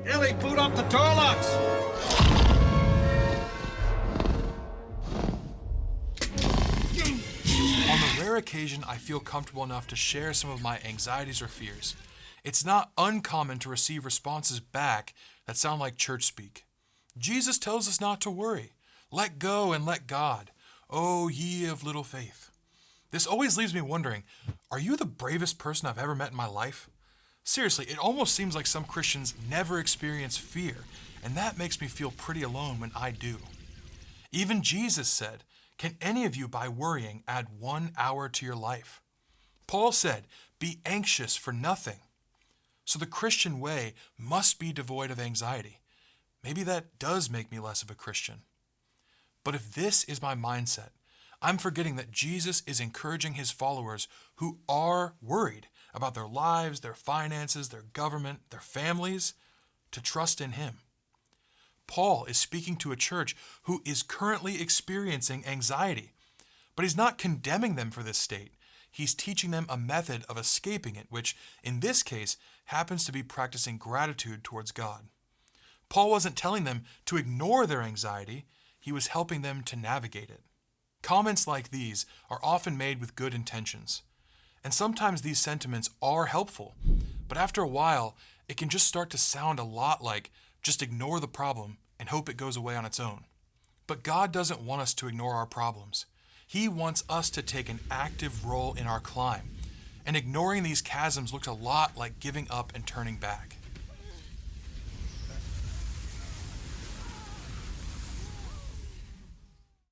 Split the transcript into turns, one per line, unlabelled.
Ellie, boot up the toilets!
On the rare occasion I feel comfortable enough to share some of my anxieties or fears, it's not uncommon to receive responses back that sound like church speak. Jesus tells us not to worry. Let go and let God. Oh, ye of little faith. This always leaves me wondering, are you the bravest person I've ever met in my life? Seriously, it almost seems like some Christians never experience fear, and that makes me feel pretty alone when I do. Even Jesus said, "Can any of you by worrying add 1 hour to your life?" Paul said, "Be anxious for nothing." So the Christian way must be devoid of anxiety. Maybe that does make me less of a Christian. But if this is my mindset, I'm forgetting that Jesus is encouraging his followers who are worried about their lives, their finances, their government, their families, to trust in him. Paul is speaking to a church who is currently experiencing anxiety, but he's not condemning them for this state. He's teaching them a method of escaping it, which, in this case, happens to be practicing gratitude towards God. Paul wasn't telling them to ignore their anxiety, he was helping them to navigate it. Comments like these are often made with good intentions, and sometimes these sentiments are helpful, but after a while, it can just start to sound a lot like just ignore the problem and hope it goes away on its own. But God doesn't want us to ignore our problems. He wants us to take an active role in our climb, and ignoring these chasms looks a lot like giving up and turning back.